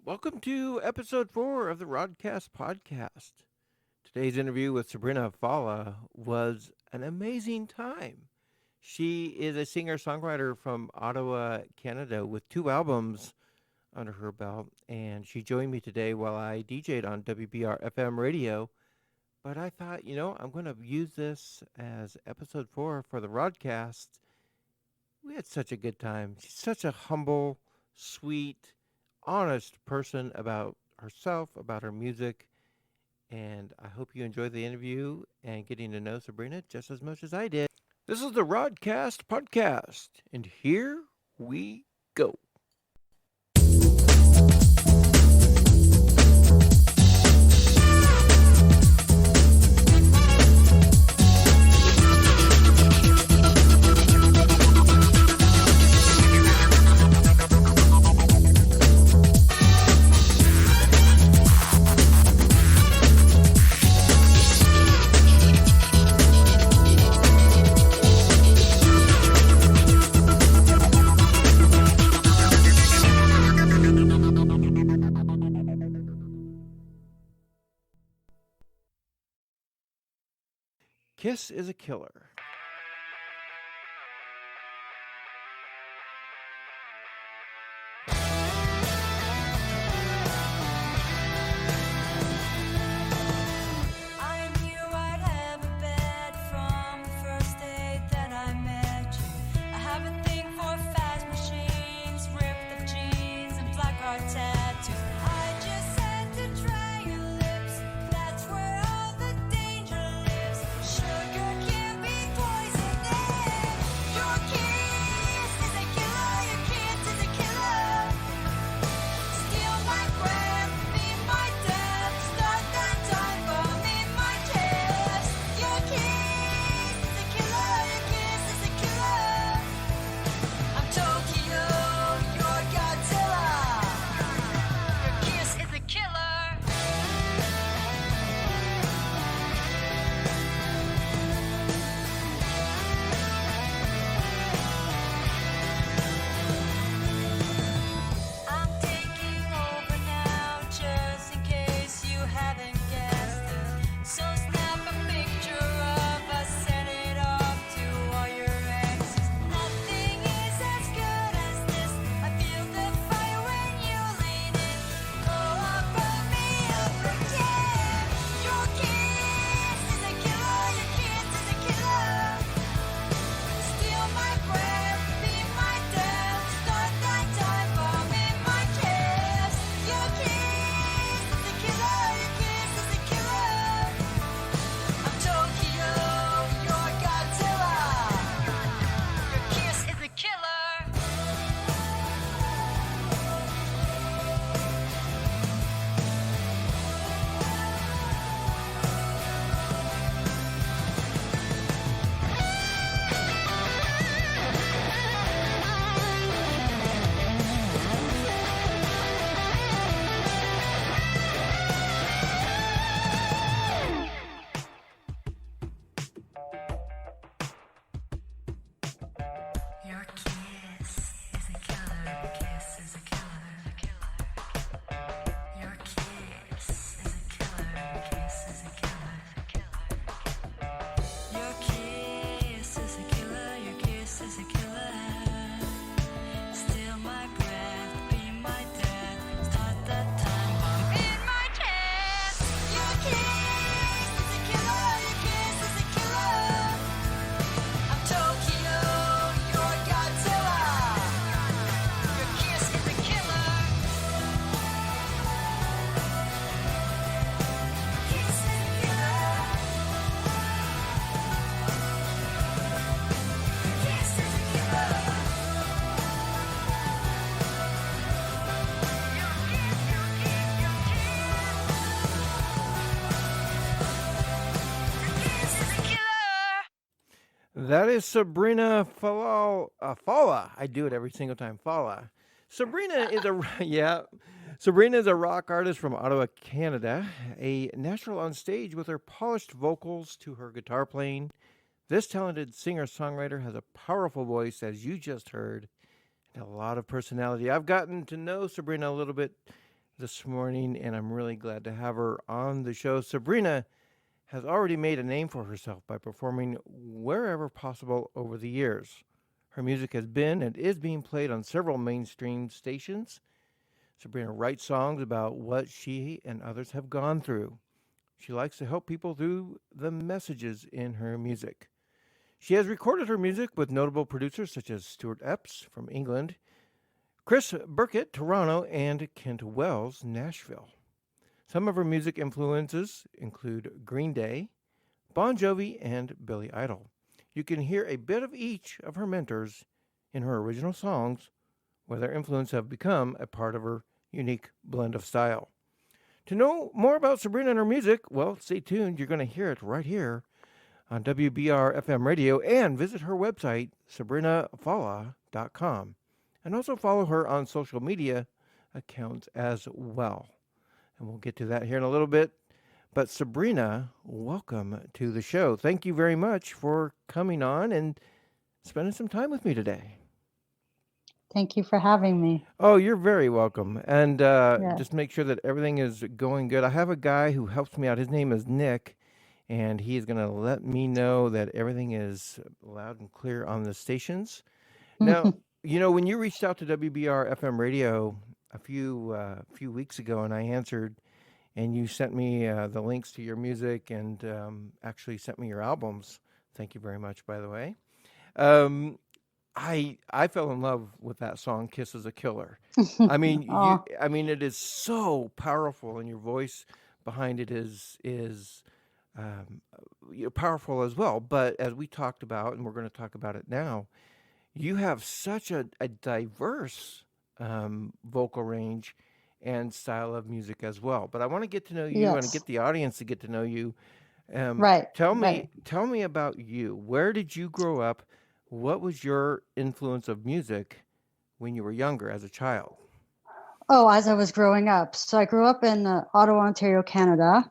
Welcome to episode 4 of the Rodcast podcast. Today's interview with Sabrina Fallah was an amazing time. She is a singer-songwriter from Ottawa, Canada, with 2 albums under her belt, and she joined me today while I DJ'd on WBR-FM Radio. But I thought, I'm going to use this as episode 4 for the Rodcast. We had such a good time. She's such a humble, sweet, honest person about herself, about her music, and I hope you enjoy the interview and getting to know Sabrina just as much as I did. This is the Rodcast podcast, and here we go. Kiss is a killer. I knew I'd have a bed from the first day that I met you. I have a thing for fast machines, ripped up jeans, and black heart tattoos. I just had to try your lips. That's where all the danger lives. Sugar can be poison. Your kiss is a killer. Your kiss is a killer. Steal my breath, be my death. Start that time bomb in my chest. Your kiss is a killer. Your kiss is a killer. I'm Tokyo, you're Godzilla. Your kiss is a killer. I'm taking over now, just in case you haven't guessed it. So snap a picture of us, send it off to all your exes. Nothing is as good as this. I feel the fire when you lean in. Go up, burn me up again. Your kiss is a killer. Your kiss is a killer. Steal my breath, be my death. Start that time bomb in my chest. Your kiss is a killer. Your kiss is a killer. I'm Tokyo, you're Godzilla. Your kiss is a killer. Your kiss is a killer. Kiss is a killer. Your kiss is a killer. Kiss is a killer. Your kiss is a killer. Your kiss is a killer. Steal my breath, be my death. Start that time bomb in my chest. Your kiss is a killer. Your kiss is a killer. I'm Tokyo, you're Godzilla. Your kiss is a killer. Kiss is a killer. Kiss is a killer. Kiss is a killer. That is Sabrina Fallah. I do it every single time. Fallah. Sabrina is Sabrina is a rock artist from Ottawa, Canada, a natural on stage with her polished vocals to her guitar playing. This talented singer-songwriter has a powerful voice, as you just heard, and a lot of personality. I've gotten to know Sabrina a little bit this morning, and I'm really glad to have her on the show. Sabrina has already made a name for herself by performing wherever possible over the years. Her music has been and is being played on several mainstream stations. Sabrina writes songs about what she and others have gone through. She likes to help people through the messages in her music. She has recorded her music with notable producers such as Stuart Epps from England, Chris Burkett, Toronto, and Kent Wells, Nashville. Some of her music influences include Green Day, Bon Jovi, and Billy Idol. You can hear a bit of each of her mentors in her original songs, where their influence have become a part of her unique blend of style. To know more about Sabrina and her music, well, stay tuned. You're going to hear it right here on WBR-FM Radio, and visit her website, sabrinafallah.com. And also follow her on social media accounts as well. And we'll get to that here in a little bit. But Sabrina, welcome to the show. Thank you very much for coming on and spending some time with me today. Thank you for having me. Oh, you're very welcome. And Yeah. just make sure that everything is going good. I have a guy who helps me out. His name is Nick, and he's going to let me know that everything is loud and clear on the stations. Now, when you reached out to WBR-FM Radio a few weeks ago, and I answered, and you sent me the links to your music and actually sent me your albums. Thank you very much, by the way. I fell in love with that song, "Kiss Is a Killer." I mean, Oh, it is so powerful, and your voice behind it is um, powerful as well. But as we talked about, and we're going to talk about it now, you have such a diverse vocal range and style of music as well. But I want to get to know you and yes. get the audience to get to know you. Right, Tell right. me about you. Where did you grow up? What was your influence of music when you were younger as a child? Oh, as I was growing up. So I grew up in Ottawa, Ontario, Canada.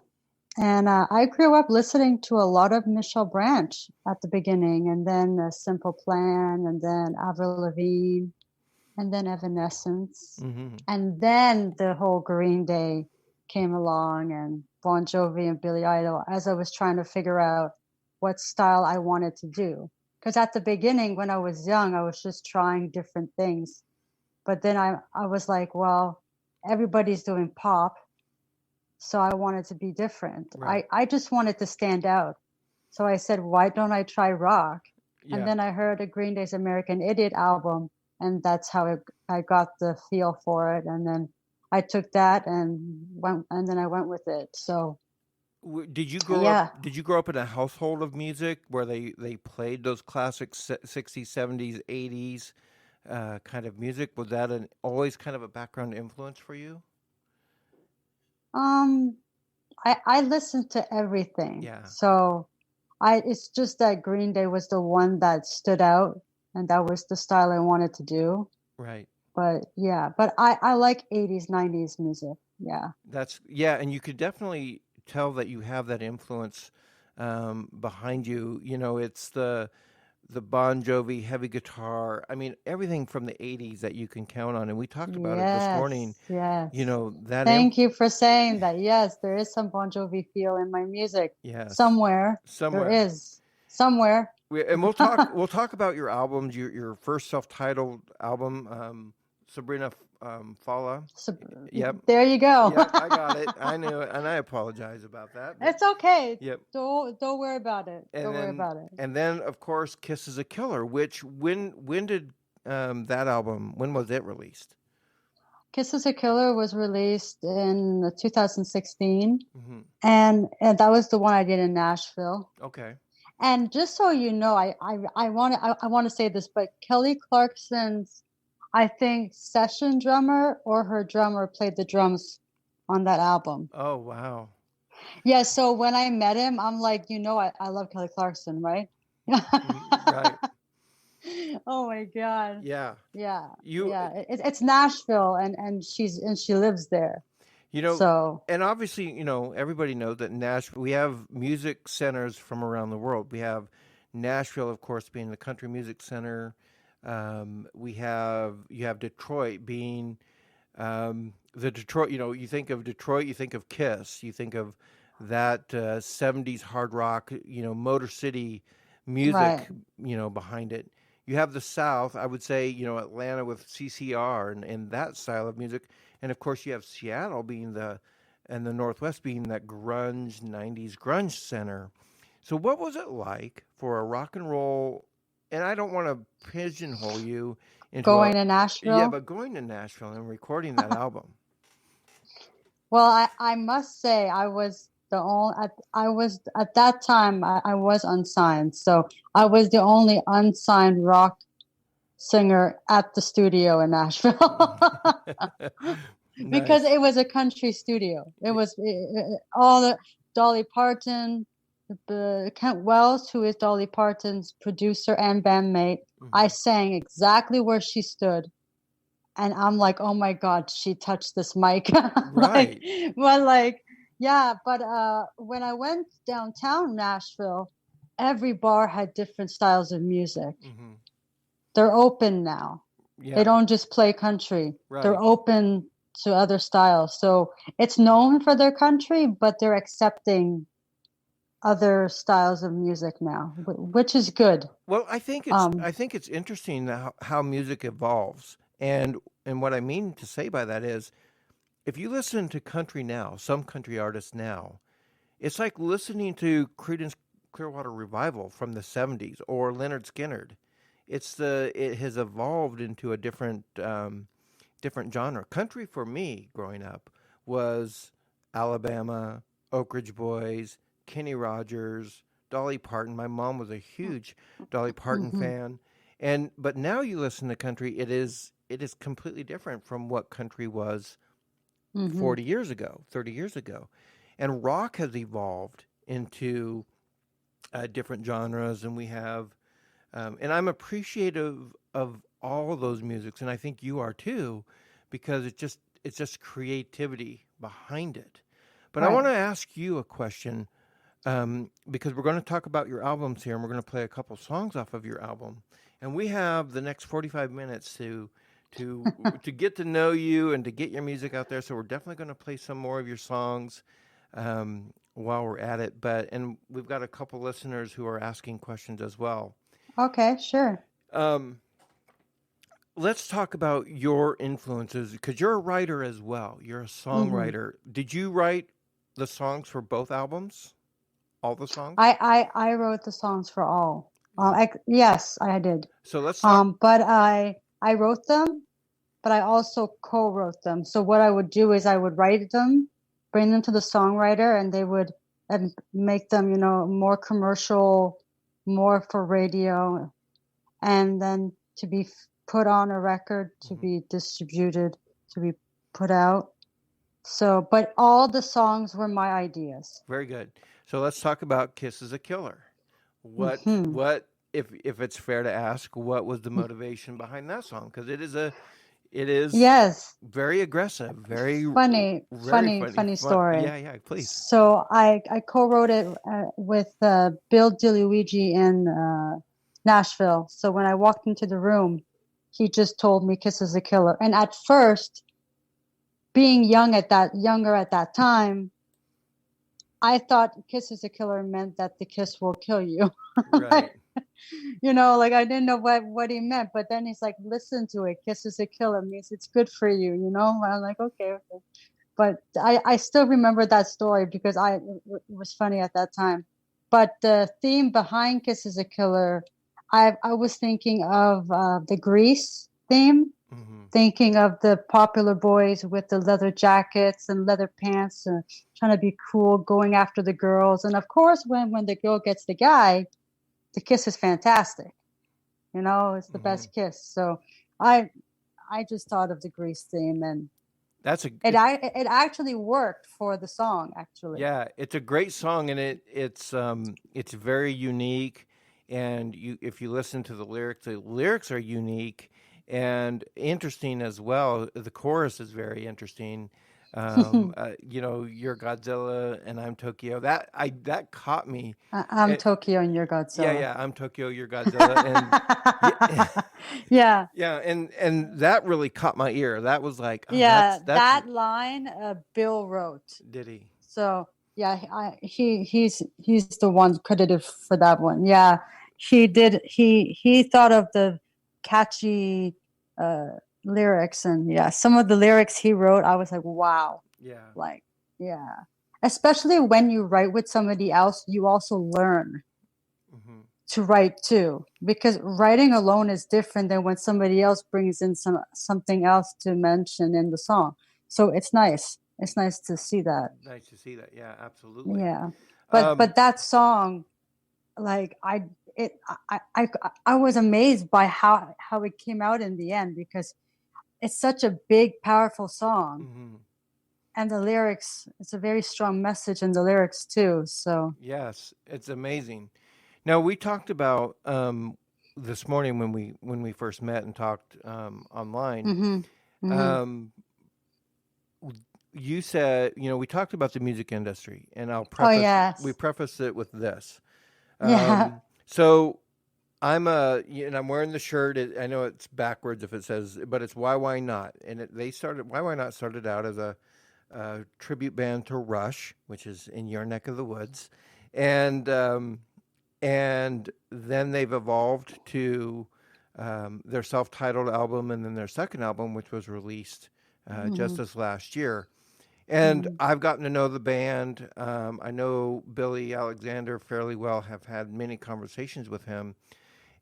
And I grew up listening to a lot of Michelle Branch at the beginning, and then Simple Plan, and then Avril Lavigne, and then Evanescence. Hmm. And then the whole Green Day came along, and Bon Jovi and Billy Idol, as I was trying to figure out what style I wanted to do. Because at the beginning, when I was young, I was just trying different things. But then I was like, well, everybody's doing pop, so I wanted to be different. Right. I just wanted to stand out. So I said, why don't I try rock? And Yeah. then I heard a Green Day's American Idiot album, and that's how I got the feel for it. And then I took that and then I went with it. So Did you grow up? yeah, Did you grow up in a household of music where they played those classic 60s, 70s, 80s kind of music? Was that always kind of a background influence for you? um, I listened to everything. Yeah. So it's just that Green Day was the one that stood out, and that was the style I wanted to do. Right. But yeah, but I like 80s, 90s music. Yeah. Yeah, and you could definitely tell that you have that influence behind you. It's the Bon Jovi heavy guitar. I mean, everything from the '80s that you can count on, and we talked about it this morning. Yes, yes. That Thank you for saying that. Yes, there is some Bon Jovi feel in my music. yes, Somewhere. There somewhere. is. Somewhere. And we'll talk about your albums. Your first self-titled album, Sabrina Fallah. So, Yep. there you go. Yep, I got it. I knew it, and I apologize about that. But It's okay. yep. Don't worry about it. And Don't worry then about it. and then of course, "Kiss Is a Killer," which when did that album? When was it released? Kiss is a Killer was released in 2016, Hmm. and that was the one I did in Nashville. Okay. And just so you know, I want to say this, but Kelly Clarkson's, I think, session drummer or her drummer played the drums on that album. Oh wow. Yeah, so when I met him, I'm like, I love Kelly Clarkson, right? Right. Oh my God. Yeah. Yeah, You yeah. It's Nashville, and she lives there. you know, So and obviously, everybody knows that Nashville. We have music centers from around the world. We have Nashville, of course, being the country music center. You have Detroit being the Detroit, you think of Detroit, you think of Kiss, you think of that 70s hard rock, Motor City music, Right. behind it. You have the South, I would say, Atlanta with CCR and that style of music. And of course, you have Seattle and the Northwest being that grunge, 90s grunge center. So, what was it like for a rock and roll? And I don't want to pigeonhole you into Going to yeah, Nashville. but going to Nashville and recording that album. Well, I must say I was at that time I was unsigned. So I was the only unsigned rock singer at the studio in Nashville. Because Nice. it was a country studio. It was all the Dolly Parton, Kent Wells, who is Dolly Parton's producer and bandmate. I Mhm. sang exactly where she stood, and I'm like, oh my God, she touched this mic. like, Right. well, like, yeah. But when I went downtown Nashville, every bar had different styles of music. Hmm. They're open now. They Yeah. don't just play country. They're Right. open to other styles. So it's known for their country, but they're accepting other styles of music now, which is good. Well, Um, I think it's interesting how music evolves, and what I mean to say by that is, if you listen to country now, some country artists now, it's like listening to Creedence Clearwater Revival from the '70s or Leonard Skinner. It has evolved into a different genre. Country for me growing up was Alabama, Oak Ridge Boys, Kenny Rogers, Dolly Parton. My mom was a huge Dolly Parton mhm, fan. And but now you listen to country, it is completely different from what country was mhm, 40 years ago, 30 years ago. And rock has evolved into different genres, and we have and I'm appreciative of all of those musics, and I think you are too, because it's just creativity behind it. But I right. want to ask you a question, because we're going to talk about your albums here, and we're going to play a couple songs off of your album, and we have the next 45 minutes to get to know you and to get your music out there. So we're definitely going to play some more of your songs while we're at it. And we've got a couple listeners who are asking questions as well. Okay, sure. Um, let's talk about your influences because you're a writer as well. You're a Hmm. songwriter. Did you write the songs for both albums? All the songs? I wrote the songs for all. Yes, I did. So let's talk. But I wrote them, but I also co-wrote them. So what I would do is I would write them, bring them to the songwriter, and they would make them, more commercial, more for radio, and then to be put on a record, to Mhm. be distributed, to be put out. So, but all the songs were my ideas. Very good. So let's talk about "Kiss Is a Killer." Hmm. What if it's fair to ask, what was the motivation behind that song? Because it is Yes. very aggressive, very funny, Funny fun. story. Yeah, yeah. Please. So I co-wrote it with Bill DiLuigi in Nashville. So when I walked into the room, he just told me "Kiss is a Killer." And at first, being younger at that time, I thought "Kiss is a Killer" meant that the kiss will kill you. Right. Like, like I didn't know what he meant. But then he's like, "Listen to it. Kiss is a Killer means it's good for you." I'm like, okay. But I still remember that story because it was funny at that time. But the theme behind "Kiss is a Killer," I was thinking of the Grease theme, Hmm. thinking of the popular boys with the leather jackets and leather pants, trying to be cool, going after the girls, and of course, when the girl gets the guy, the kiss is fantastic. It's the Hmm. best kiss. So I I just thought of the Grease theme, and That's a it actually worked for the song, actually. yeah, it's a great song, and it's very unique. And if you listen to the lyrics are unique and interesting as well. The chorus is very interesting. You're Godzilla and I'm Tokyo. That caught me. I'm It, Tokyo and you're yeah, Godzilla. yeah, I'm Tokyo, you're Godzilla, and yeah, Yeah, yeah, and that really caught my ear. That was like, oh, yeah, that's that line Bill wrote. Diddy. So yeah, he's the one credited for that one. Yeah, he did. He thought of the catchy uh, lyrics, and yeah, some of the lyrics he wrote, I was like, wow, Yeah. like yeah. Especially when you write with somebody else, you also learn Hmm. to write too, because writing alone is different than when somebody else brings in something else to mention in the song. So it's nice. It's nice to see that. Nice to see that. Yeah, absolutely. Yeah. Um, But that song, like it I was amazed by how it came out in the end, because it's such a big, powerful song. mhm. And the lyrics, it's a very strong message in the lyrics too. So Yes, it's amazing. Now we talked about this morning when we first met and talked online. mm-hmm. Mm-hmm. Um, you said, we talked about the music industry, and Oh we yes. preface it with this. Yeah. So and I'm wearing the shirt. I know it's backwards if it says, but it's why not? And why not started out as a tribute band to Rush, which is in your neck of the woods, and and then they've evolved to their self-titled album, and then their second album, which was released just Mm-hmm. this last year. And Mm-hmm. I've gotten to know the band. I know Billy Alexander fairly well. Have had many conversations with him.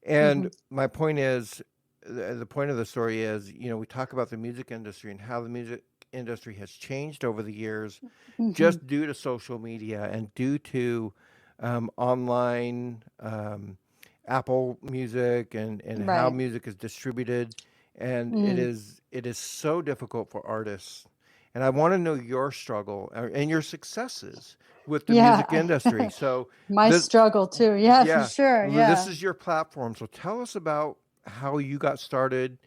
Mm-hmm. And my point is, the point of the story is, we talk about the music industry and how the music industry has changed over the years, Mm-hmm. just due to social media and due to online Apple Music and how Right. music is distributed. And Mm. it is so difficult for artists. And I want to know your struggle and your successes with the music Yeah. industry. So My this, struggle too. Yeah, for yeah, sure. this Yeah. is your platform. So tell us about how you got started.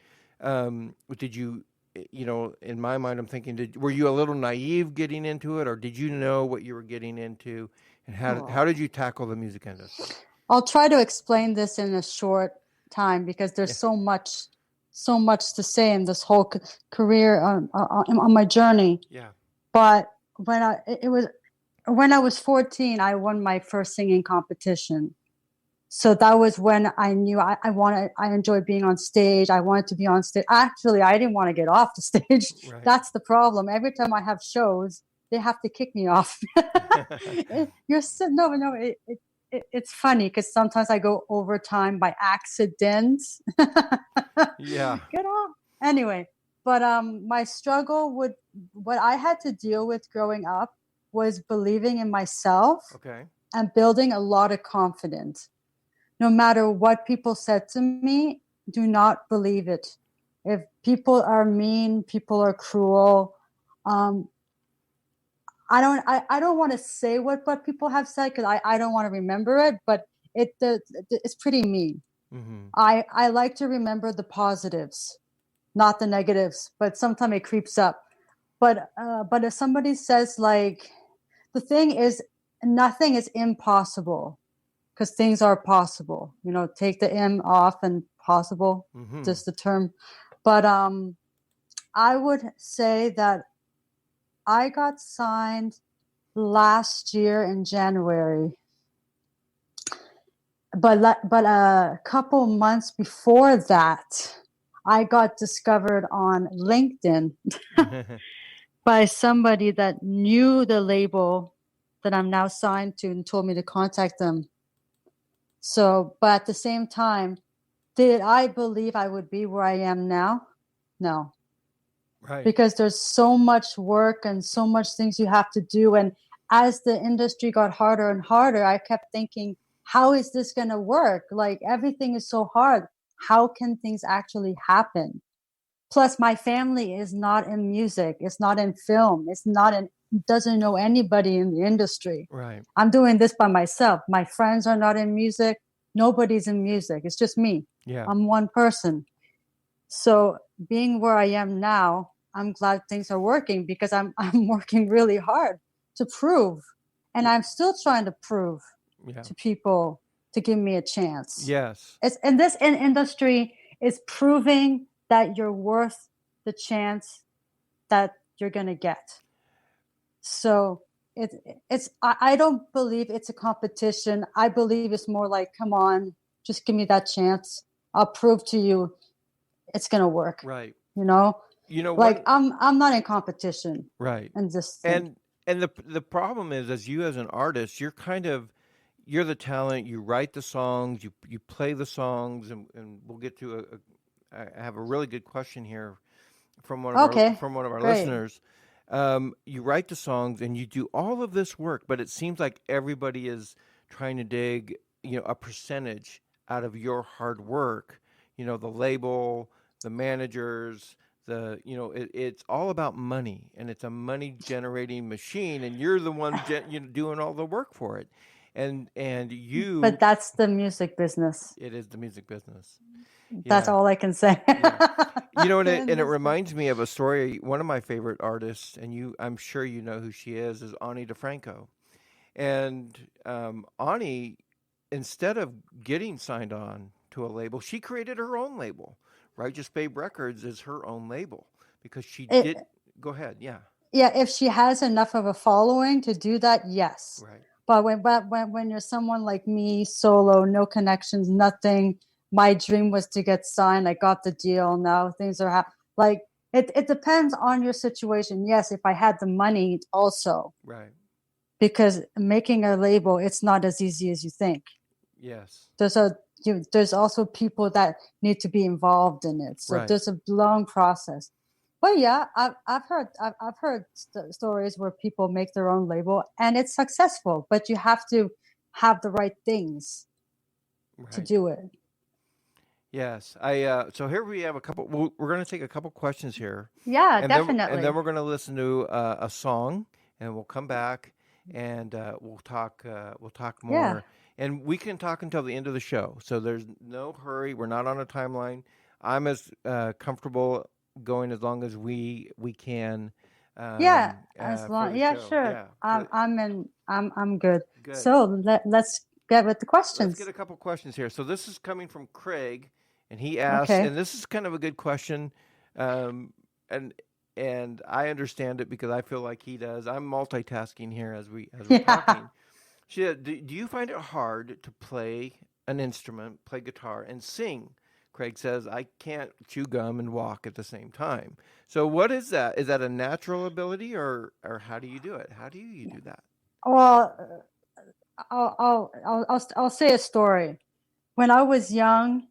Did you, in my mind, I'm thinking, were you a little naive getting into it, or did you know what you were getting into, and how Oh. did you tackle the music industry? I'll try to explain this in a short time, because there's Yeah, so much to say in this whole career on my journey. yeah. But when I was 14, I won my first singing competition. So that was when I knew I enjoyed being on stage. I wanted to be on stage. Actually, I didn't want to get off the stage. Right. That's the problem. Every time I have shows, they have to kick me off. It's funny because sometimes I go overtime by accident. Yeah. Get off. Anyway, but my struggle with what I had to deal with growing up was believing in myself Okay. and building a lot of confidence. No matter what people said to me, do not believe it. If people are mean, people are cruel. Um, I don't want to say what people have said, because I don't want to remember it, but it's pretty mean. Mm-hmm. I like to remember the positives, not the negatives, but sometimes it creeps up. But if somebody says, like, the thing is, nothing is impossible, because things are possible. Take the "im" off and possible, Mm-hmm. just the term. But I would say that I got signed last year in January. But a couple months before that, I got discovered on LinkedIn by somebody that knew the label that I'm now signed to and told me to contact them. So, but at the same time, did I believe I would be where I am now? No. Right. Because there's so much work and so much things you have to do. And as the industry got harder and harder, I kept thinking, how is this going to work? Like, everything is so hard. How can things actually happen? Plus, my family is not in music. It's not in film. Doesn't know anybody in the industry. Right. I'm doing this by myself. My friends are not in music. Nobody's in music. It's just me. Yeah. I'm one person. So being where I am now, I'm glad things are working because I'm working really hard to prove, and I'm still trying to prove Yeah. to people to give me a chance. Yes. It's in this industry is proving that you're worth the chance that you're gonna get. So I don't believe it's a competition. I believe it's more like, come on, just give me that chance. I'll prove to you it's gonna work. Right. You know, You know, like one I'm not in competition right. in this thing. And the problem is, as you as an artist, you're the talent. You write the songs, you play the songs, and we'll get to I have a really good question here Okay, from one of our great. listeners. You write the songs and you do all of this work, but it seems like everybody is trying to dig, a percentage out of your hard work. The label, the managers, it's all about money, and it's a money generating machine, and you're the one doing all the work for it, and But that's the music business. it is the music business. That's Yeah. all I can say. Yeah. And it This- reminds me of a story. One of my favorite artists, and I'm sure you know who she is Ani DeFranco. And Ani, instead of getting signed on to a label, she created her own label. Righteous Babe Records is her own label because she It- did. Go ahead. Yeah. yeah, if she has enough of a following to do that, yes. Right. But when you're someone like me, solo, no connections, nothing, my dream was to get signed. I got the deal. Now things are like it depends on your situation. Yes, if I had the money also, Right. because making a label, it's not as easy as you think. Yes. There's also people that need to be involved in it. So Right. there's a long process. But yeah, I've heard stories where people make their own label and it's successful, but you have to have the right things to Right. do it. Yes. So here we have a couple. We're going to take a couple questions here. Yeah, and definitely. then we're going to listen to a song, and we'll come back and we'll talk. We'll talk more, Yeah. and we can talk until the end of the show. So there's no hurry. We're not on a timeline. I'm as comfortable going as long as we can. Yeah, as for long the yeah, show. sure. Yeah. I'm good. Good. So let's get with the Let's questions. get a couple questions here. So this is coming from Craig, and he asked, Okay. and this is kind of a good question, and I understand it because I feel like he does. I'm multitasking here as we're Yeah. talking. She said, do you find it hard to play an instrument, play guitar, and sing? Craig says, I can't chew gum and walk at the same time. So what is that? Is that a natural ability, or how do you do it? How do you do that? Well, I'll say a story. When I was young,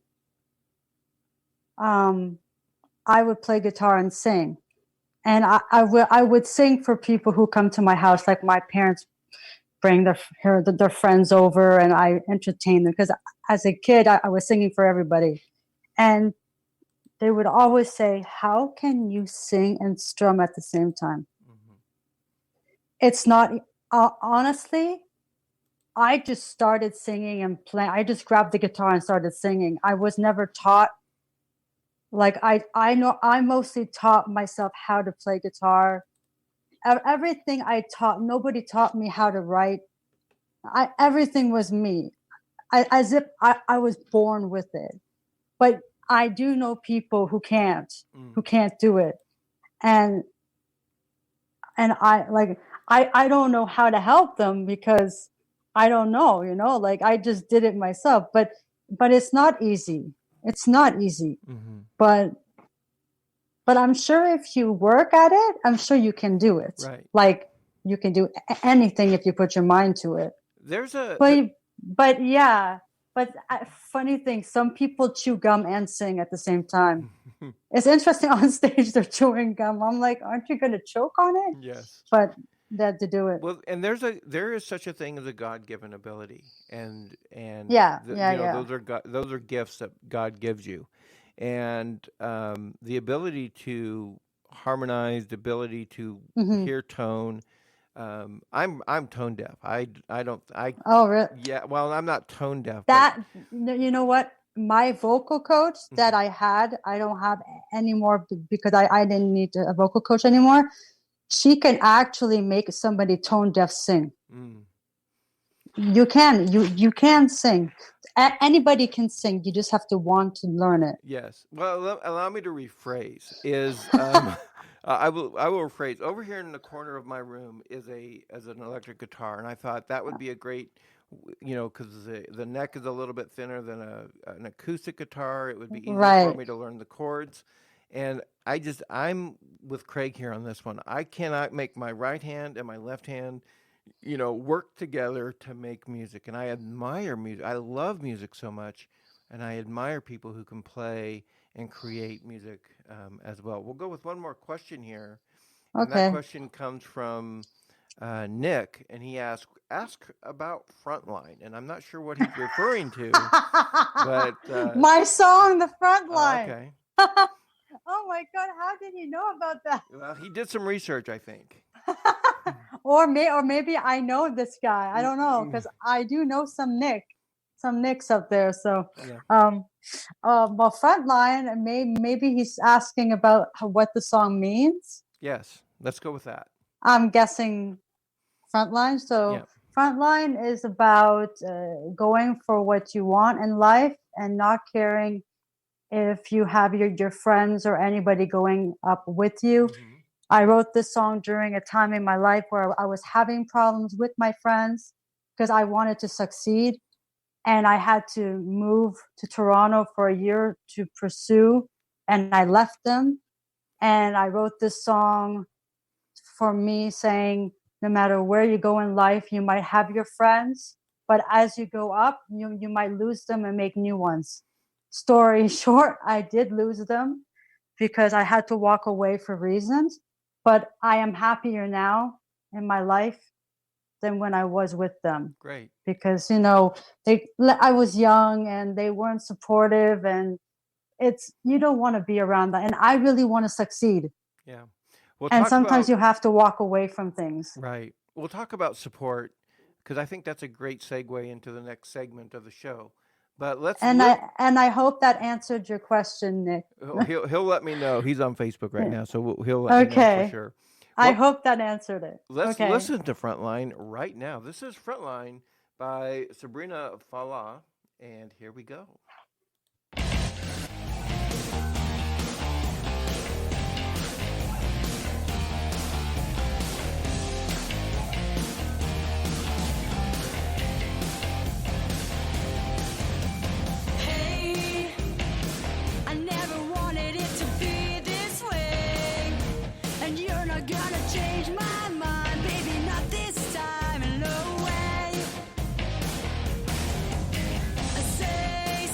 I would play guitar and sing, and I would sing for people who come to my house. Like my parents bring their friends over, and I entertain them because as a kid I was singing for everybody, and they would always say, "How can you sing and strum at the same time?" Mm-hmm. It's not honestly. I just started singing and playing. I just grabbed the guitar and started singing. I was never taught. Like I know I mostly taught myself how to play guitar. Everything I taught, nobody taught me how to write. Everything was me. As if I was born with it. But I do know people who can't do it. And I don't know how to help them because I don't know, like I just did it myself, but it's not easy. It's not easy. Mm-hmm. But I'm sure if you work at it, I'm sure you can do it. Right. Like you can do anything if you put your mind to it. There's a But yeah, but funny thing, some people chew gum and sing at the same time. It's interesting on stage they're chewing gum. I'm like, aren't you going to choke on it? yes. But they had to do it. Well, and there is such a thing as a God-given ability, and Yeah. those are gifts that God gives you, and the ability to harmonize, the ability to Mhm. hear tone. I'm tone deaf. I don't. Oh, really? Yeah. Well, I'm not tone deaf. That you know what? my vocal coach that I had, I don't have anymore because I didn't need a vocal coach anymore. She can actually make somebody tone deaf sing. You can sing. Anybody can sing. You just have to want to learn it. Yes. Well, allow me to rephrase. I will rephrase. Over here in the corner of my room is an electric guitar, and I thought that would be a great, because the neck is a little bit thinner than an acoustic guitar. It would be easier for me to learn the chords, and I'm with Craig here on this one. I cannot make my right hand and my left hand, work together to make music, and I admire music. I love music so much, and I admire people who can play and create music as well. We'll go with one more question here. And that question comes from Nick, and he ask about Frontline, and I'm not sure what he's referring to, but my song, The Frontline. Okay. Oh my God! How did you know about that? Well, he did some research, I think. or maybe I know this guy. I don't know, because I do know some Nicks up there. So, well, Frontline, maybe he's asking about what the song means. Yes, let's go with that. I'm guessing Frontline. So Frontline is about going for what you want in life and not caring if you have your friends or anybody going up with you. I wrote this song during a time in my life where I was having problems with my friends because I wanted to succeed. And I had to move to Toronto for a year to pursue, and I left them. And I wrote this song for me saying, no matter where you go in life, you might have your friends, but as you go up, you might lose them and make new ones. Story short, I did lose them because I had to walk away for reasons, but I am happier now in my life than when I was with them. Great. Because, I was young and they weren't supportive, and you don't want to be around that. And I really want to succeed. Yeah. Well, and sometimes you have to walk away from things. Right. We'll talk about support because I think that's a great segue into the next segment of the show. But I hope that answered your question, Nick. He'll let me know. He's on Facebook right now, so he'll let me know for sure. Well, I hope that answered it. Let's listen to Frontline right now. This is Frontline by Sabrina Fallah, and here we go. Say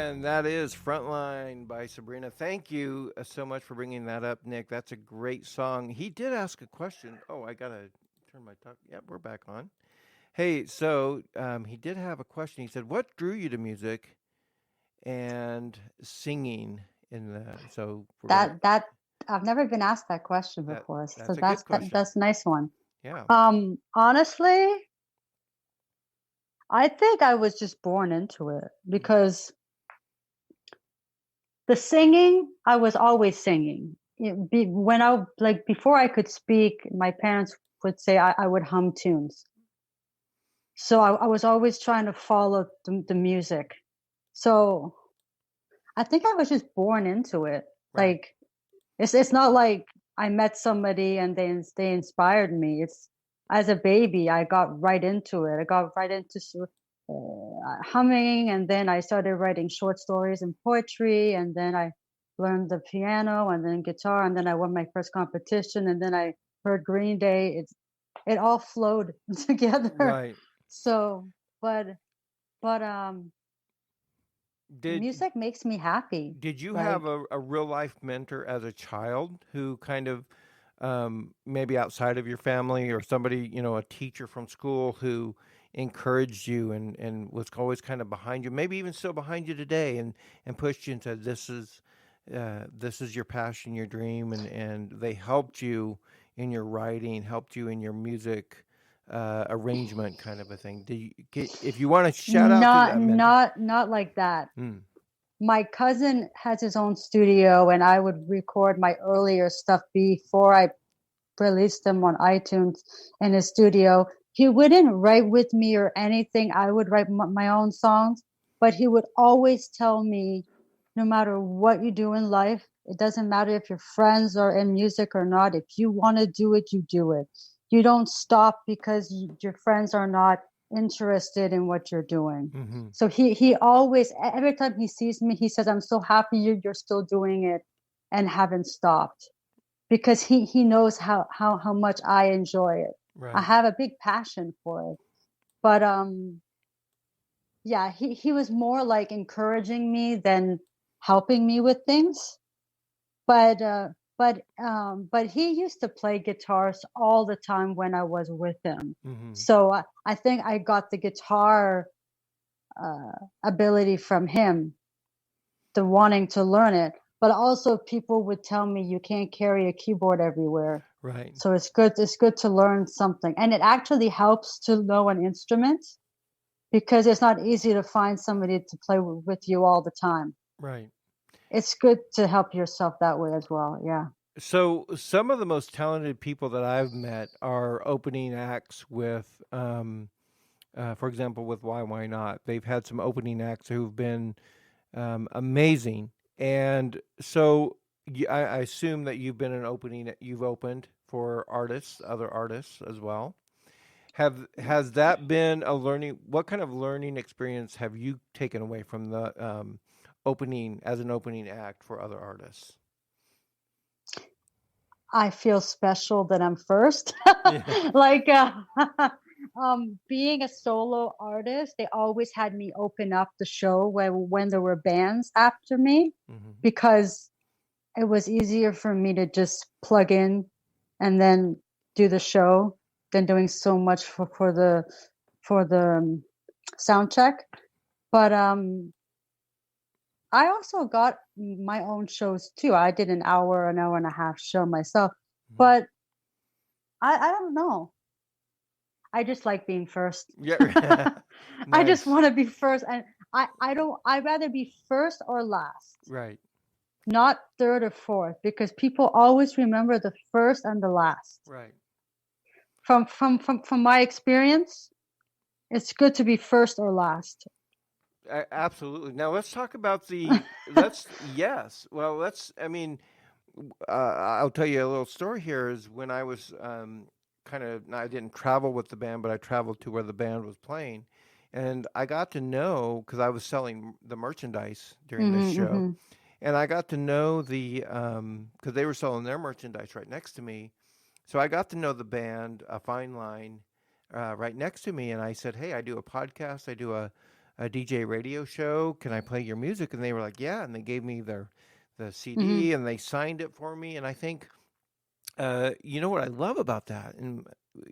And that is Frontline by Sabrina. Thank you so much for bringing that up, Nick. That's a great song. He did ask a question. Oh, I got to turn my talk. Yep, we're back on. Hey, so he did have a question. He said, what drew you to music and singing in the, so we're gonna, That I've never been asked that question that, before, so that's a good question. that's a nice one. Yeah. Honestly, I think I was just born into it because the singing, I was always singing. When I like before I could speak, my parents would say I would hum tunes. So I was always trying to follow the music. So I think I was just born into it. Right. Like it's not like I met somebody and they inspired me. It's as a baby I got right into it. I got right into humming, and then I started writing short stories and poetry, and then I learned the piano and then guitar, and then I won my first competition, and then I heard Green Day. It all flowed together. Right. So, but Did music makes me happy. Did you Like, have a real life mentor as a child who kind of maybe outside of your family or somebody, a teacher from school who encouraged you and was always kind of behind you, maybe even still behind you today and pushed you and said, this is your passion, your dream, and they helped you in your writing, helped you in your music arrangement kind of a thing. If you want to shout out to that mentor. not like that. Mm, My cousin has his own studio, and I would record my earlier stuff before I released them on iTunes in his studio. He wouldn't write with me or anything. I would write my own songs, but he would always tell me, no matter what you do in life, it doesn't matter if your friends are in music or not. If you want to do it, you do it. You don't stop because your friends are not interested in what you're doing. mm-hmm. So he always, every time he sees me, he says, I'm so happy you're still doing it and haven't stopped, because he knows how much I enjoy it. Right. I have a big passion for it. But yeah, he was more like encouraging me than helping me with things. But he used to play guitars all the time when I was with him. Mm-hmm. So I think I got the guitar ability from him, the wanting to learn it. But also people would tell me you can't carry a keyboard everywhere. Right. So it's good to learn something. And it actually helps to know an instrument, because it's not easy to find somebody to play with you all the time. Right. It's good to help yourself that way as well. Yeah. So some of the most talented people that I've met are opening acts with, for example, with Why Not. They've had some opening acts who've been amazing, and so I assume that you've been you've opened for other artists as well. Has that been a learning? What kind of learning experience have you taken away from the opening as an opening act for other artists? I feel special that I'm first. Yeah. Like being a solo artist, they always had me open up the show when there were bands after me, Mm-hmm. because it was easier for me to just plug in and then do the show than doing so much for the sound check. But I also got my own shows too. I did an hour and a half show myself, but I don't know. I just like being first. Yeah. I just Nice. want to be first, and I'd rather be first or last, Right. not third or fourth, because people always remember the first and the last. Right. From my experience, it's good to be first or last. Absolutely. Now let's talk about yes. Well, I'll tell you a little story here is when I was I didn't travel with the band, but I traveled to where the band was playing. And I got to know, because I was selling the merchandise during this show, Mm-hmm. and I got to know because they were selling their merchandise right next to me. So I got to know the band, A Fine Line, right next to me. And I said, hey, I do a podcast. I do a a DJ radio show. Can I play your music?" And they were like, "Yeah." And they gave me the Hmm. CD and they signed it for me. And I think, you know what I love about that, and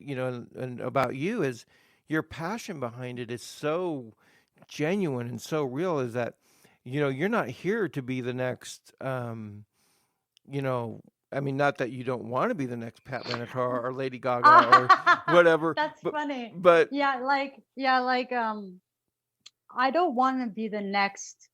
and about you is your passion behind it is so genuine and so real. Is that you're not here to be the next, you know, I mean, not that you don't want to be the next Pat Benatar or Lady Gaga or whatever, That's but funny. but Yeah, I don't want to be the next,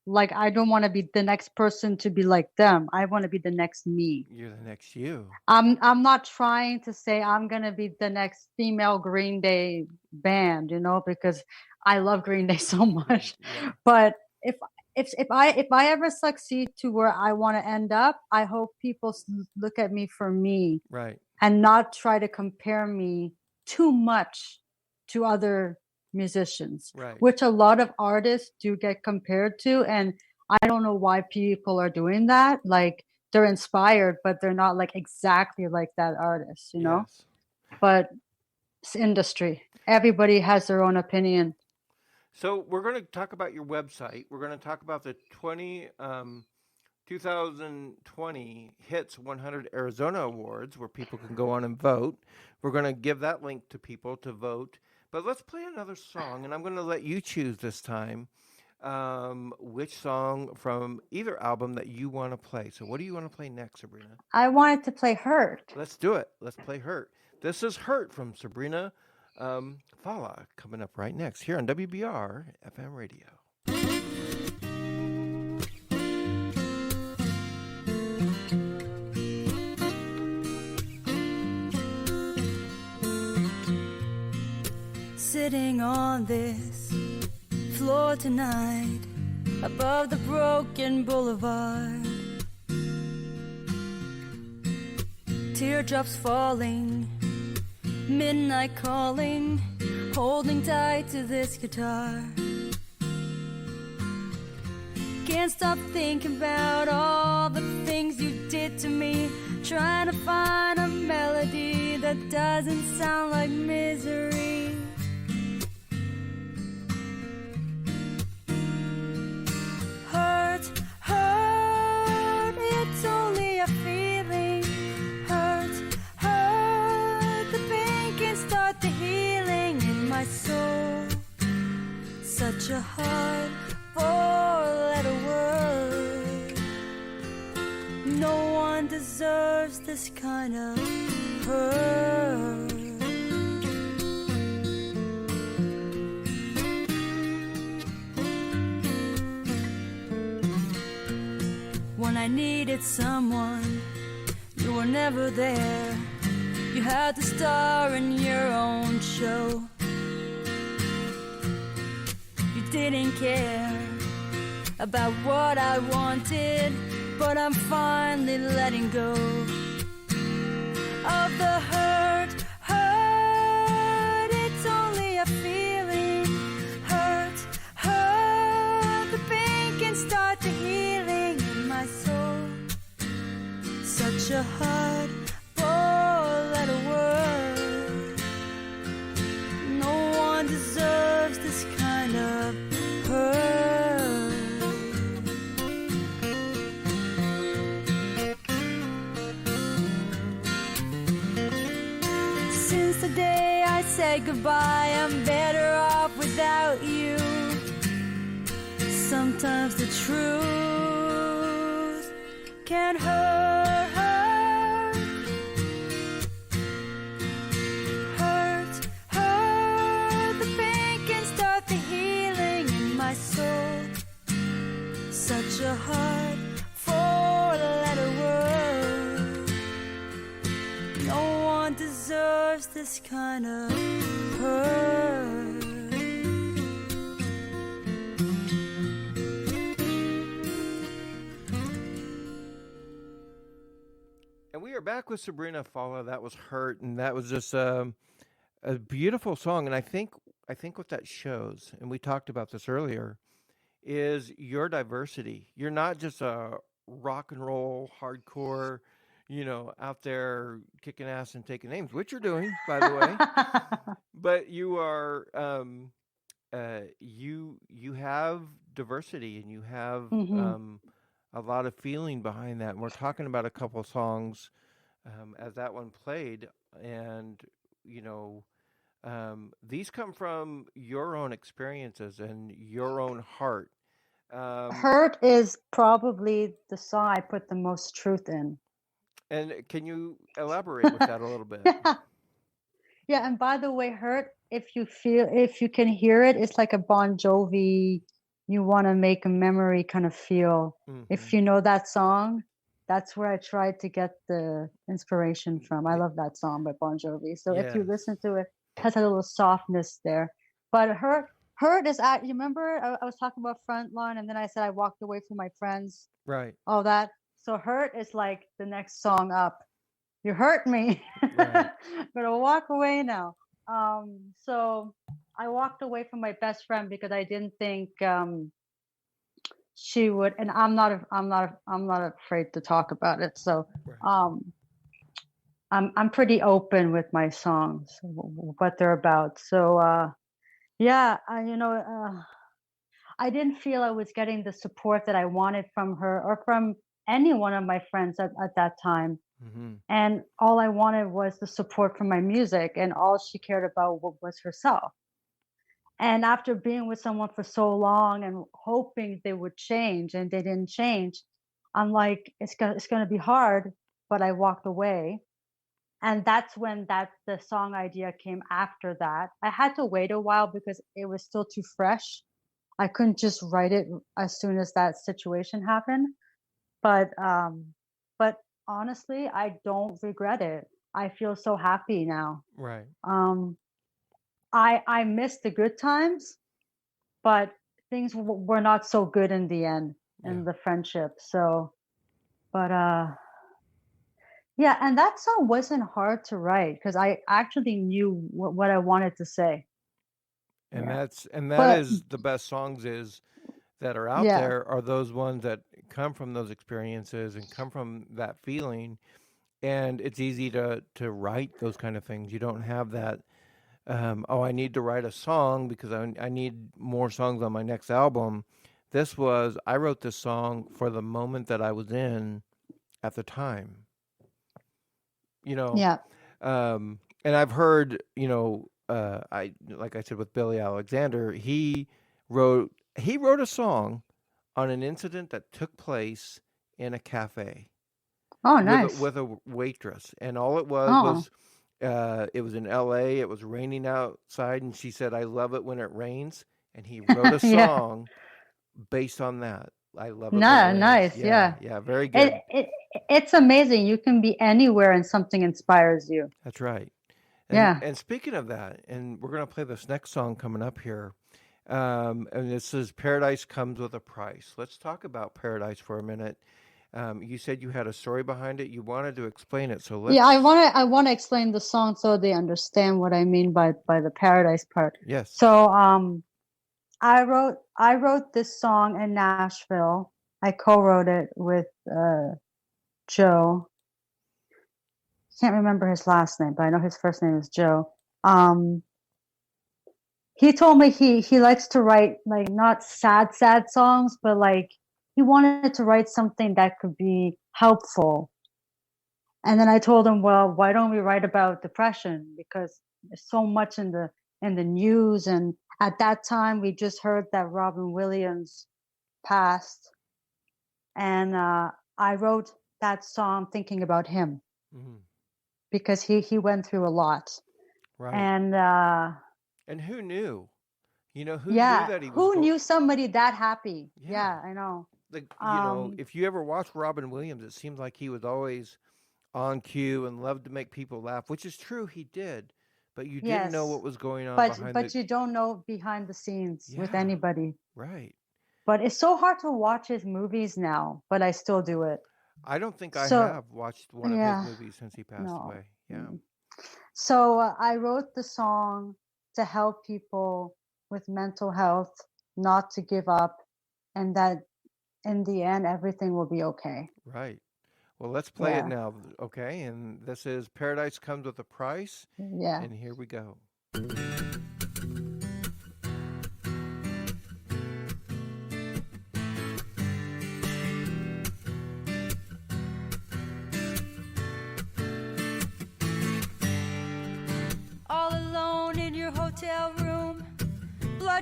like, I don't want to be the next person to be like them. I want to be the next me. you're the next you. I'm not trying to say I'm gonna be the next female Green Day band, because I love Green Day so much. Yeah, But if if I ever succeed to where I want to end up, I hope people look at me for me right, and not try to compare me too much to other musicians, right. which a lot of artists do get compared to. And I don't know why people are doing that. Like, they're inspired, but they're not like exactly like that artist. Yes. But it's industry. Everybody has their own opinion. So we're going to talk about your website. We're going to talk about the 2020 Hits 100 Arizona Awards, where people can go on and vote. We're going to give that link to people to vote. But let's play another song, and I'm going to let you choose this time which song from either album that you want to play. So what do you want to play next, Sabrina? I wanted to play Hurt. Let's do it. Let's play Hurt. This is Hurt from Sabrina Fallah, coming up right next here on WBR-FM Radio. Sitting on this floor tonight, above the broken boulevard, teardrops falling, midnight calling, holding tight to this guitar. Can't stop thinking about all the things you did to me, trying to find a melody that doesn't sound like misery. Hurt, hurt, it's only a feeling. Hurt, hurt, the pain can start the healing in my soul. Such a hard four-letter word. No one deserves this kind of hurt. When I needed someone, you were never there. You had to star in your own show. You didn't care about what I wanted, but I'm finally letting go of the hurt, hurt, it's only a feeling. Hurt, hurt, the pain can start the healing in my soul. Such a hard four-letter word. No one deserves this kind of hurt. Since the day I said goodbye, I'm better off without you. Sometimes the truth can hurt. Hurt, hurt, the pain can start the healing in my soul. Such a hard four-letter word. No one deserves this kind of hurt. And we are back with Sabrina Fallah. That was Hurt, and that was just a beautiful song. And I think what that shows, and we talked about this earlier, is your diversity. You're not just a rock and roll, hardcore, out there kicking ass and taking names, which you're doing, by the way. But you are you have diversity and you have Mhm. a lot of feeling behind that. And we're talking about a couple of songs as that one played, and you know, these come from your own experiences and your own heart. Um, Hurt is probably the song I put the most truth in. and can you elaborate with that a little bit? Yeah. Yeah, and by the way, Hurt, if you can hear it, it's like a Bon Jovi, you want to make a memory kind of feel. Hmm. If you know that song, that's where I tried to get the inspiration from. I love that song by Bon Jovi. So if you Yes, listen to it, it has a little softness there. But Hurt is at, you remember I was talking about Frontline and then I said I walked away from my friends, right, all that. So Hurt is like the next song up. You hurt me. right. Gonna walk away now. So I walked away from my best friend because I didn't think she would, and I'm not afraid to talk about it. So Right. um, I'm pretty open with my songs, what they're about. So yeah, I didn't feel I was getting the support that I wanted from her or from any one of my friends at that time. Hmm. And all I wanted was the support from my music, and all she cared about was herself. And after being with someone for so long and hoping they would change, and they didn't change, I'm like, it's gonna be hard. But I walked away, and that's when the song idea came after that. I had to wait a while because it was still too fresh. I couldn't just write it as soon as that situation happened. But honestly, I don't regret it. I feel so happy now. Right. Um, I miss the good times, but things were not so good in the end Yeah. in the friendship. So, but yeah, and that song wasn't hard to write because I actually knew what I wanted to say. And Yeah, that but is the best songs is that are out yeah, there are those ones that come from those experiences and come from that feeling. And it's easy to write those kind of things. You don't have that. Oh, I need to write a song because I need more songs on my next album. This was I wrote this song for the moment that I was in at the time. You know, yeah. and I've heard, I like I said with Billy Alexander, he wrote a song on an incident that took place in a cafe Oh, with nice. a waitress, and all Oh, it was in L.A. It was raining outside, and she said, "I love it when it rains," and he wrote a yeah. song based on that. I love it when it No, rains. nice. Yeah, Yeah. yeah, very It good. it it's amazing. You can be anywhere and something inspires you. That's right. Yeah. And speaking of that, and we're gonna play this next song coming up here. And this is Paradise Comes with a Price. Let's talk about Paradise for a minute. You said you had a story behind it. You wanted to explain it, so Yeah, let's. I wanna explain the song so they understand what I mean by the paradise part. Yes. So I wrote this song in Nashville. I co-wrote it with Joe. Can't remember his last name, but I know his first name is Joe. Um he told me he likes to write like not sad songs, but like he wanted to write something that could be helpful. And then I told him, well, why don't we write about depression? Because there's so much in the news. And at that time, we just heard that Robin Williams passed, and I wrote that song thinking about him Hmm. because he went through a lot. Right. And And who knew? Who knew yeah, that he was who going? knew somebody that happy? Yeah. Yeah, I know. Like, Um, if you ever watched Robin Williams, it seemed like he was always on cue and loved to make people laugh, which is true. He did, but you didn't know yes, what was going on behind the. but you don't know behind the scenes with Yeah. anybody. Right. But it's so hard to watch his movies now, but I still do it. I don't think I So, have watched one of his yeah, movies since he passed no. away. Yeah. Mm. So I wrote the song to help people with mental health not to give up, and that in the end, everything will be okay. Right. Well, let's play it Yeah, now, okay? And this is Paradise Comes with a Price, yeah. and here we go.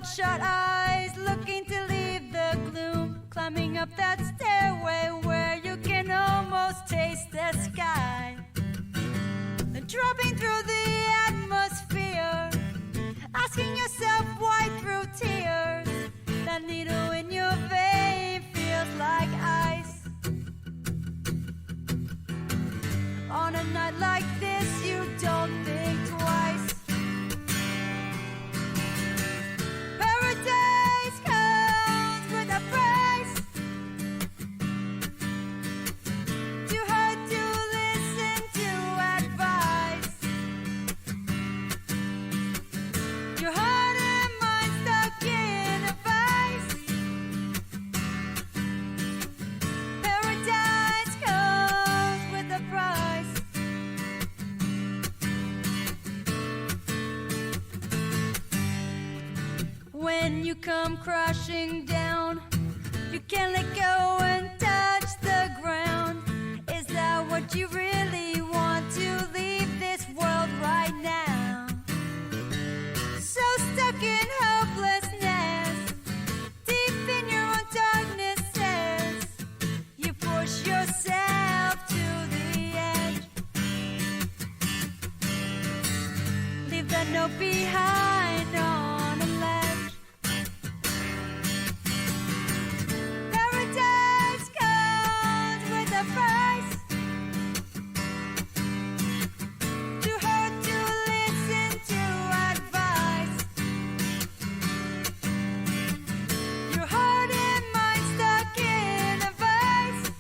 bloodshot eyes, looking to leave the gloom, climbing up that stairway where you can almost taste the sky, dropping through the atmosphere, asking yourself why through tears. That needle in your vein feels like ice. On a night like this, you don't think twice. Paradise comes with a price. Too hard to listen to advice. Your heart and mind stuck in a vice. Paradise comes with a price. When you come crashing down, you can't let go and touch the ground. Is that what you really want, to leave this world right now? So stuck in hopelessness, deep in your own darknesses, you push yourself to the edge. Leave that note behind on a ledge. Paradise comes with a price. Too hard to listen to advice. Your heart and mind stuck in a vice.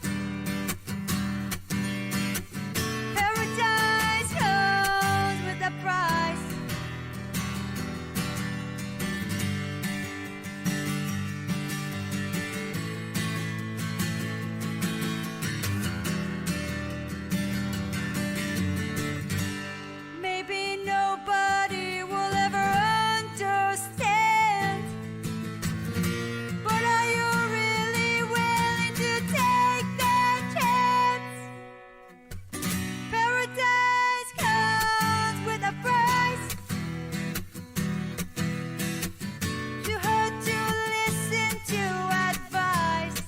Paradise comes with a price. Maybe nobody will ever understand, but are you really willing to take that chance? Paradise comes with a price. Too hard to listen to advice.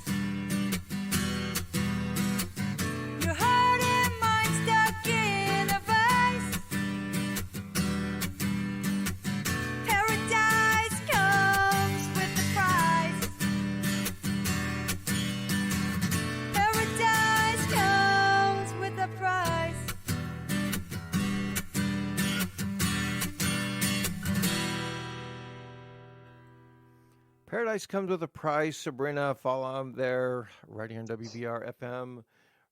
Your heart and mind stuck in a vice. Paradise comes with a price. Paradise comes with a price. Paradise Comes with a Price. Sabrina Fallah there, right here on WBR-FM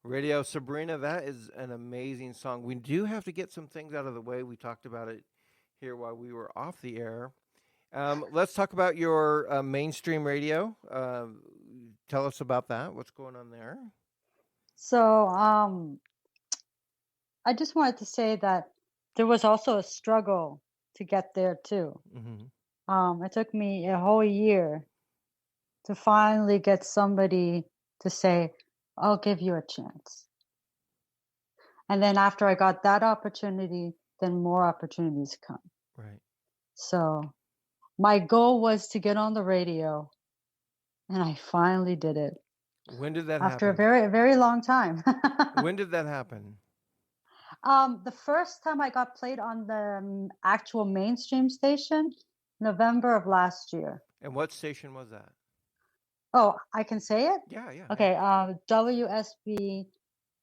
Radio. Sabrina, that is an amazing song. We do have to get some things out of the way. We talked about it here while we were off the air. Let's talk about your mainstream radio. Tell us about that. What's going on there? So I just wanted to say that there was also a struggle to get there too. Mm-hmm. It took me a whole year to finally get somebody to say, I'll give you a chance. And then after I got that opportunity, then more opportunities come. Right. So my goal was to get on the radio, and I finally did it When did that after a happen? very, very long time. When did that happen? The first time I got played on the actual mainstream station, November of last year. And what station was that? Oh, I can say it? Yeah, yeah. Okay,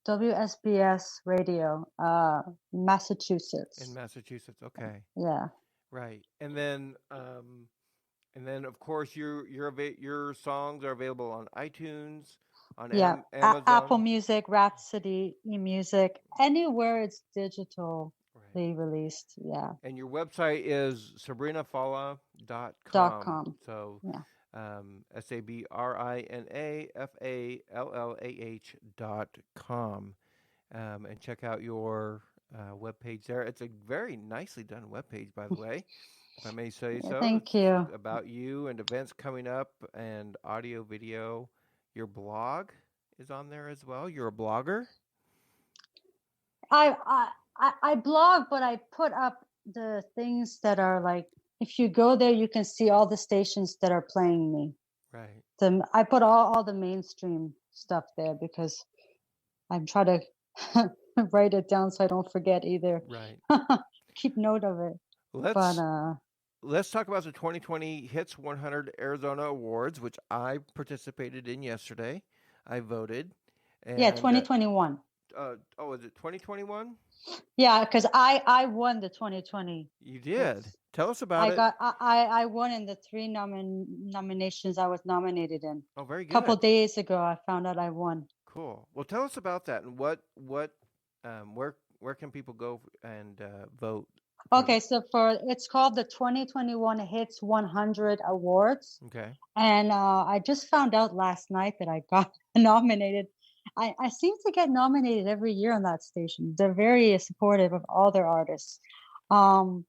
WSBS Radio, Massachusetts. In Massachusetts. Okay. Yeah. Right. And then of course your songs are available on iTunes, on Yeah. Amazon. Apple Music, Rhapsody, eMusic, anywhere it's digitally Right. released. Yeah. And your website is sabrinafallah.com. .com. So Yeah. SABRINAFALLAH.com. And check out your webpage there. It's a very nicely done webpage, by the way, if I may say so. Thank It's you. about you and events coming up and audio, video. Your blog is on there as well. You're a blogger? I blog, but I put up the things that are like if you go there, you can see all the stations that are playing me. Right. I put all the mainstream stuff there because I'm trying to write it down so I don't forget either. Right. Keep note of it. But Let's talk about the 2020 Hits 100 Arizona Awards, which I participated in yesterday. I voted. And, yeah, 2021. Is it 2021? Yeah, because I won the 2020. You did. Tell us about it. I won in the 3 nominations I was nominated in. Oh, very good. A couple days ago, I found out I won. Cool. Well, tell us about that and where can people go and vote? Okay, so it's called the 2021 Hits 100 Awards. Okay. And I just found out last night that I got nominated. I seem to get nominated every year on that station. They're very supportive of all their artists. So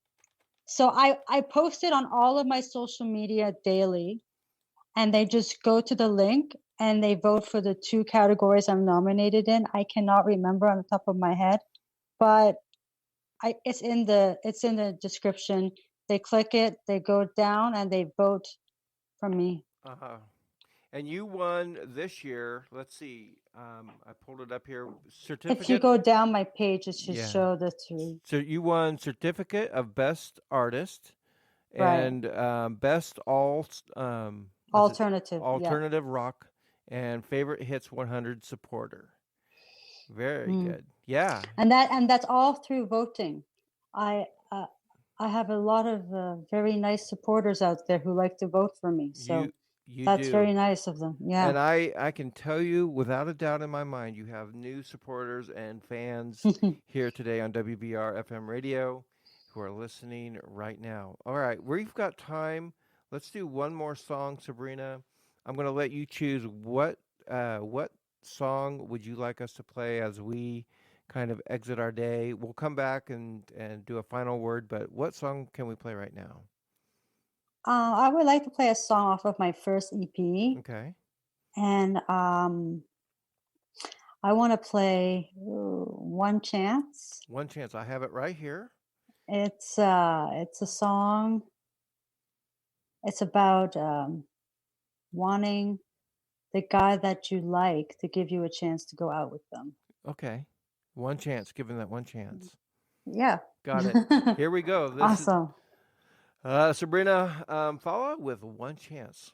I post it on all of my social media daily, and they just go to the link and they vote for the 2 categories I'm nominated in. I cannot remember on the top of my head, but it's in the description. They click it, they go down, and they vote for me. And you won this year. Let's see. I pulled it up here. Certificate. If you go down my page, it should show the 2. So you won Certificate of Best Artist Right. and Best Alternative Rock and Favorite Hits 100 Supporter. Very good. Yeah. And that's all through voting. I have a lot of very nice supporters out there who like to vote for me. So that's very nice of them. Yeah. And I can tell you without a doubt in my mind, you have new supporters and fans here today on WBR-FM Radio who are listening right now. All right, we've got time. Let's do one more song, Sabrina. I'm going to let you choose what song would you like us to play as we kind of exit our day. We'll come back and do a final word, but what song can we play right now? I would like to play a song off of my first EP. Okay. And I want to play One Chance. One Chance. I have it right here. It's a song. It's about wanting the guy that you like to give you a chance to go out with them. Okay. One chance. Give him that one chance. Yeah. Got it. Here we go. This awesome. Is Sabrina Fallah with One Chance.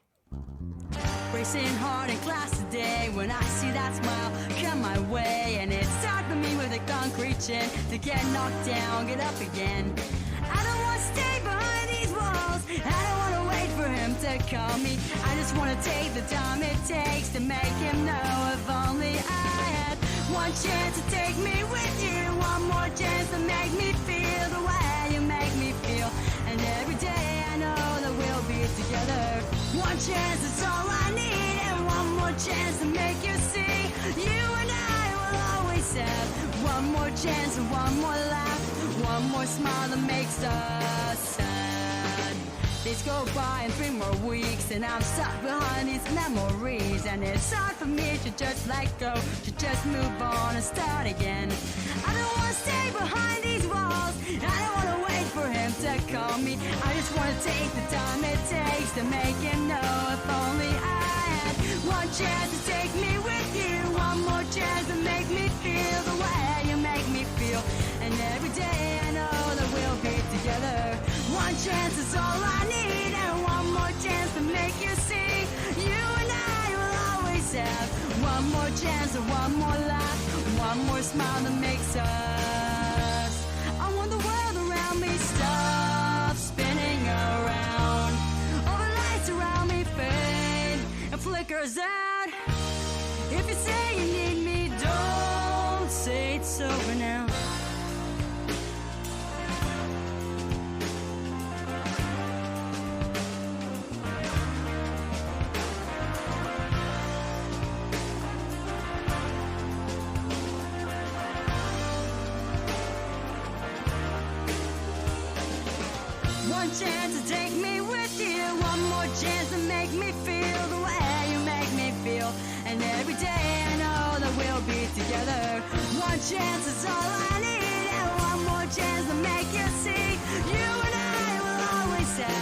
Racing hard in class today when I see that smile come my way, and it's hard for me with a concrete chin to get knocked down, get up again. I don't want to stay behind these walls. I don't want to wait for him to call me. I just want to take the time it takes to make him know if only I had one chance to take me with you. One more chance to make me feel the way you make me feel. And every day I know that we'll be together. One chance is all I need, and one more chance to make you see. You and I will always have one more chance and one more laugh, one more smile that makes us sad. Days go by and 3 more weeks, and I'm stuck behind these memories, and it's hard for me to just let go, to just move on and start again. I don't want to stay behind these walls. I don't want to wait for him to call me. I just want to take the time it takes to make him know if only I had one chance to take me with you. One more chance to make me feel the way you make me feel. And every day I know that we'll be together. One chance is all I need, and one more chance to make you see. You and I will always have one more chance and one more laugh, one more smile that makes us. I want the world around me stop spinning around. All the lights around me fade and flickers out. If you say you need me, don't say it's over now. One chance to take me with you. One more chance to make me feel the way you make me feel. And every day I know that we'll be together. One chance is all I need, and one more chance to make you see. You and I will always have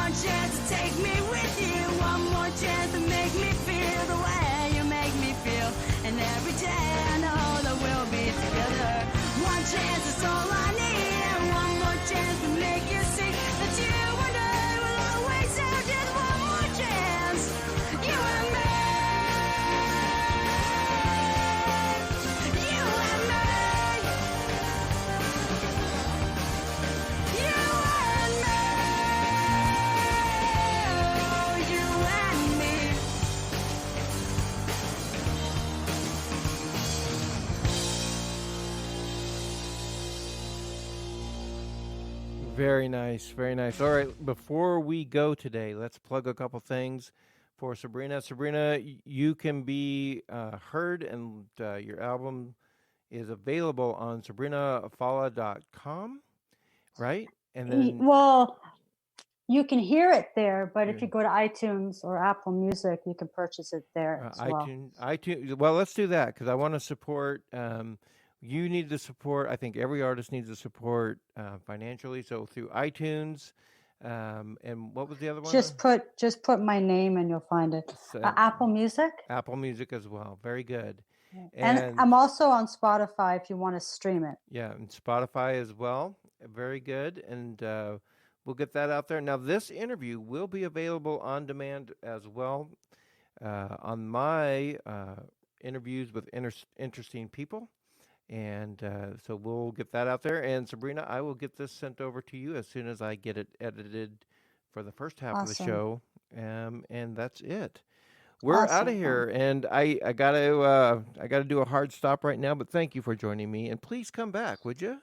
one chance to take me with you. One more chance to make me feel the way you make me feel. And every day I know that we'll be together. One chance is all I need. And one more chance to make you see that you and I will always have just one more chance. You and me. You and me. You and me. You and me. Very nice, very nice. All right, before we go today, let's plug a couple things for Sabrina. Sabrina, you can be heard, and your album is available on sabrinafallah.com, right? And then Well, you can hear it there, but if Yeah. you go to iTunes or Apple Music, you can purchase it there as well. iTunes. Well, let's do that because I want to support. You need the support. I think every artist needs the support financially. So through iTunes, and what was the other one? Just put my name and you'll find it. So, Apple Music. Apple Music as well. Very good. And I'm also on Spotify if you want to stream it. Yeah, and Spotify as well. Very good. And we'll get that out there. Now, this interview will be available on demand as well on my interviews with interesting people. And so we'll get that out there. And Sabrina, I will get this sent over to you as soon as I get it edited for the first half of the Awesome. show. And that's it. We're out of Awesome. here, and I gotta do a hard stop right now. But thank you for joining me, and please come back, would you?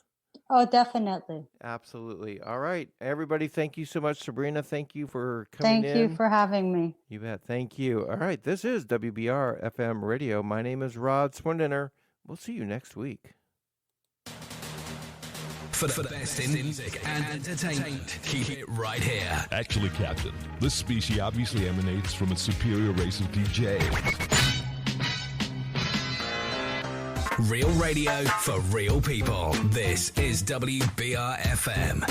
Oh, definitely. Absolutely. All right, everybody. Thank you so much, Sabrina. Thank you for coming Thank in. you for having me. You bet. Thank you. All right, this is WBR-FM Radio. My name is Rod Swendener. We'll see you next week. For the best in music and entertainment, keep it right here. Actually, Captain, this species obviously emanates from a superior race of DJs. Real radio for real people. This is WBR-FM.